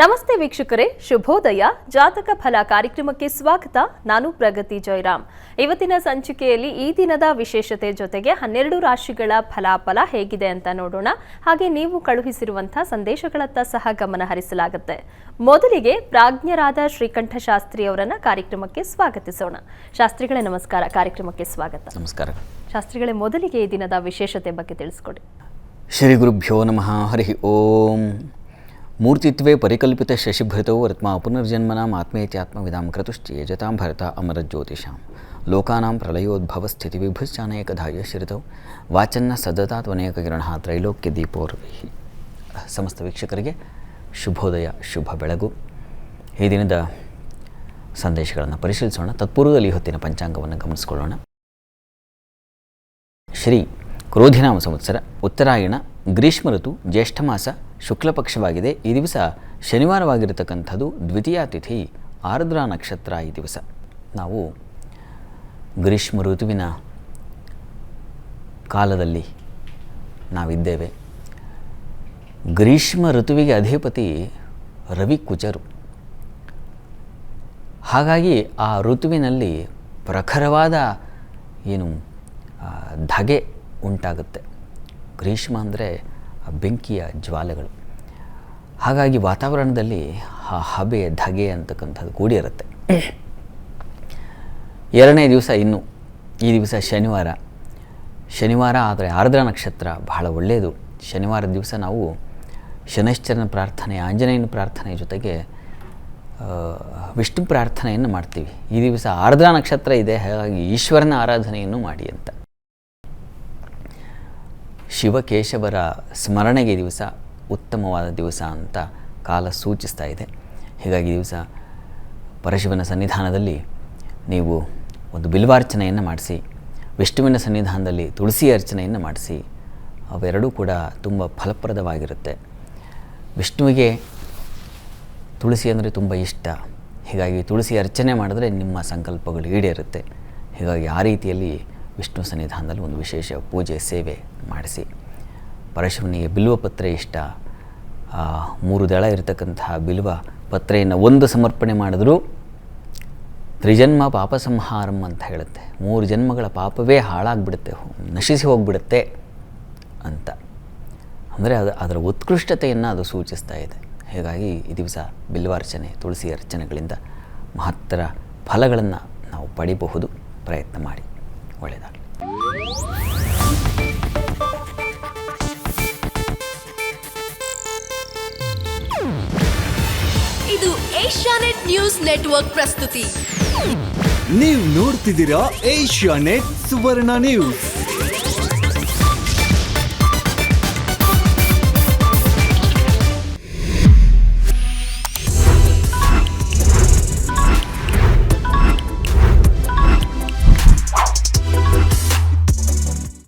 ನಮಸ್ತೆ ವೀಕ್ಷಕರೇ, ಶುಭೋದಯ. ಜಾತಕ ಫಲ ಕಾರ್ಯಕ್ರಮಕ್ಕೆ ಸ್ವಾಗತ. ನಾನು ಪ್ರಗತಿ ಜಯರಾಮ್. ಇವತ್ತಿನ ಸಂಚಿಕೆಯಲ್ಲಿ ಈ ದಿನದ ವಿಶೇಷತೆ ಜೊತೆಗೆ 12 ರಾಶಿಗಳ ಫಲಾಫಲ ಹೇಗಿದೆ ಅಂತ ನೋಡೋಣ. ಹಾಗೆ ನೀವು ಕಳುಹಿಸಿರುವಂತಹ ಸಂದೇಶಗಳತ್ತ ಸಹ ಗಮನ ಹರಿಸಲಾಗುತ್ತೆ. ಮೊದಲಿಗೆ ಪ್ರಾಜ್ಞರಾದ ಶ್ರೀಕಂಠ ಶಾಸ್ತ್ರಿ ಅವರನ್ನ ಕಾರ್ಯಕ್ರಮಕ್ಕೆ ಸ್ವಾಗತಿಸೋಣ. ಶಾಸ್ತ್ರಿಗಳೇ ನಮಸ್ಕಾರ, ಕಾರ್ಯಕ್ರಮಕ್ಕೆ ಸ್ವಾಗತ. ನಮಸ್ಕಾರ ಶಾಸ್ತ್ರಿಗಳೇ, ಮೊದಲಿಗೆ ಈ ದಿನದ ವಿಶೇಷತೆ ಬಗ್ಗೆ ತಿಳಿಸ್ಕೊಡಿ. ಶ್ರೀ ಗುರುಭ್ಯೋ ನಮಃ. ಹರಿ ಓಂ. ಮೂರ್ತಿತ್ವೇ ಪರಿಕಲ್ಪಿತ ಶಶಿಭೃತೋ ವರ್ತ್ಮ ಪುನರ್ಜನ್ಮನಾಂ ಆತ್ಮೇತ್ಯಾತ್ಮವಿದಾಂ ಕ್ರತುಶ್ಚೇಜತಾಂ ಭರತ ಅಮರಜ್ಯೋತಿಷಾಂ ಲೋಕಾನಾಂ ಪ್ರಳಯೋದ್ಭವ ಸ್ಥಿತಿ ವಿಭುಶ್ಚಾನೇಕಧಾಯ ಶ್ರಿತೌ ವಾಚನ್ನ ಸದತಾತ್ವನೇಕ ಕಿರಣಃ ತ್ರೈಲೋಕ್ಯ ದೀಪೋರ್ವಿಹಿ. ಸಮಸ್ತ ವೀಕ್ಷಕರಿಗೆ ಶುಭೋದಯ, ಶುಭ ಬೆಳಗು. ಈ ದಿನದ ಸಂದೇಶಗಳನ್ನು ಪರಿಶೀಲಿಸೋಣ. ತತ್ಪೂರ್ವದಲ್ಲಿ ಹೊತ್ತಿನ ಪಂಚಾಂಗವನ್ನು ಗಮನಿಸಿಕೊಳ್ಳೋಣ. ಶ್ರೀ ಕ್ರೋಧಿನಾಮ ಸಂವತ್ಸರ, ಉತ್ತರಾಯಣ, ಗ್ರೀಷ್ಮ ಋತು, ಜ್ಯೇಷ್ಠ ಮಾಸ, ಶುಕ್ಲ ಪಕ್ಷವಾಗಿದೆ. ಈ ದಿವಸ ಶನಿವಾರವಾಗಿರತಕ್ಕಂಥದ್ದು. ದ್ವಿತೀಯ ತಿಥಿ, ಆರ್ದ್ರ ನಕ್ಷತ್ರ. ಈ ದಿವಸ ನಾವು ಗ್ರೀಷ್ಮ ಋತುವಿನ ಕಾಲದಲ್ಲಿ ನಾವಿದ್ದೇವೆ. ಗ್ರೀಷ್ಮ ಋತುವಿಗೆ ಅಧಿಪತಿ ರವಿ ಕುಜರು. ಹಾಗಾಗಿ ಆ ಋತುವಿನಲ್ಲಿ ಪ್ರಖರವಾದ ಧಗೆ ಉಂಟಾಗುತ್ತೆ. ಗ್ರೀಷ್ಮ ಅಂದರೆ ಬೆಂಕಿಯ ಜ್ವಾಲೆಗಳು. ಹಾಗಾಗಿ ವಾತಾವರಣದಲ್ಲಿ ಆ ಹಬೆ ಧಗೆ ಅಂತಕ್ಕಂಥದ್ದು ಕೂಡಿರುತ್ತೆ. ಎರಡನೇ ದಿವಸ ಈ ದಿವಸ ಶನಿವಾರ ಆದರೆ ಆರ್ದ್ರ ನಕ್ಷತ್ರ ಬಹಳ ಒಳ್ಳೆಯದು. ಶನಿವಾರದ ದಿವಸ ನಾವು ಶನೈಶ್ಚರನ ಪ್ರಾರ್ಥನೆ, ಆಂಜನೇಯನ ಪ್ರಾರ್ಥನೆ ಜೊತೆಗೆ ವಿಷ್ಣು ಪ್ರಾರ್ಥನೆಯನ್ನು ಮಾಡ್ತೀವಿ. ಈ ದಿವಸ ಆರ್ದ್ರ ನಕ್ಷತ್ರ ಇದೆ, ಹಾಗಾಗಿ ಈಶ್ವರನ ಆರಾಧನೆಯನ್ನು ಮಾಡಿ ಅಂತ. ಶಿವಕೇಶವರ ಸ್ಮರಣೆಗೆ ದಿವಸ ಉತ್ತಮವಾದ ದಿವಸ ಅಂತ ಕಾಲ ಸೂಚಿಸ್ತಾ ಇದೆ. ಹೀಗಾಗಿ ದಿವಸ ಪರಶಿವನ ಸನ್ನಿಧಾನದಲ್ಲಿ ನೀವು ಒಂದು ಬಿಲ್ವಾರ್ಚನೆಯನ್ನು ಮಾಡಿಸಿ, ವಿಷ್ಣುವಿನ ಸನ್ನಿಧಾನದಲ್ಲಿ ತುಳಸಿ ಅರ್ಚನೆಯನ್ನು ಮಾಡಿಸಿ. ಅವೆರಡೂ ಕೂಡ ತುಂಬ ಫಲಪ್ರದವಾಗಿರುತ್ತೆ. ವಿಷ್ಣುವಿಗೆ ತುಳಸಿ ಅಂದರೆ ತುಂಬ ಇಷ್ಟ. ಹೀಗಾಗಿ ತುಳಸಿ ಅರ್ಚನೆ ಮಾಡಿದ್ರೆ ನಿಮ್ಮ ಸಂಕಲ್ಪಗಳು ಈಡೇರುತ್ತೆ. ಹೀಗಾಗಿ ಆ ರೀತಿಯಲ್ಲಿ ವಿಷ್ಣು ಸನ್ನಿಧಾನದಲ್ಲಿ ಒಂದು ವಿಶೇಷ ಪೂಜೆ ಸೇವೆ ಮಾಡಿಸಿ. ಪರಶಿವನಿಗೆ ಬಿಲ್ವ ಪತ್ರೆ ಇಷ್ಟ. 3 ದಳ ಇರತಕ್ಕಂತಹ ಬಿಲ್ವ ಪತ್ರೆಯನ್ನು ಒಂದು ಸಮರ್ಪಣೆ ಮಾಡಿದ್ರೂ ತ್ರಿಜನ್ಮ ಪಾಪ ಸಂಹಾರಂ ಅಂತ ಹೇಳುತ್ತೆ. 3 ಜನ್ಮಗಳ ಪಾಪವೇ ಹಾಳಾಗ್ಬಿಡುತ್ತೆ, ನಶಿಸಿ ಹೋಗ್ಬಿಡುತ್ತೆ ಅಂತ. ಅಂದರೆ ಅದರ ಉತ್ಕೃಷ್ಟತೆಯನ್ನು ಅದು ಸೂಚಿಸ್ತಾ ಇದೆ. ಹೀಗಾಗಿ ಈ ದಿವಸ ಬಿಲ್ವಾರ್ಚನೆ, ತುಳಸಿ ಅರ್ಚನೆಗಳಿಂದ ಮಹತ್ತರ ಫಲಗಳನ್ನು ನಾವು ಪಡಿಬಹುದು. ಪ್ರಯತ್ನ ಮಾಡಿ. ಒಳ್ಳೆಯದಾಗಲಿ. ಇದು ಏಷ್ಯಾನೆಟ್ ನ್ಯೂಸ್ ನೆಟ್ವರ್ಕ್ ಪ್ರಸ್ತುತಿ. ನೀವು ನೋಡ್ತಿದ್ದೀರಾ ಏಷ್ಯಾನೆಟ್ ಸುವರ್ಣ ನ್ಯೂಸ್.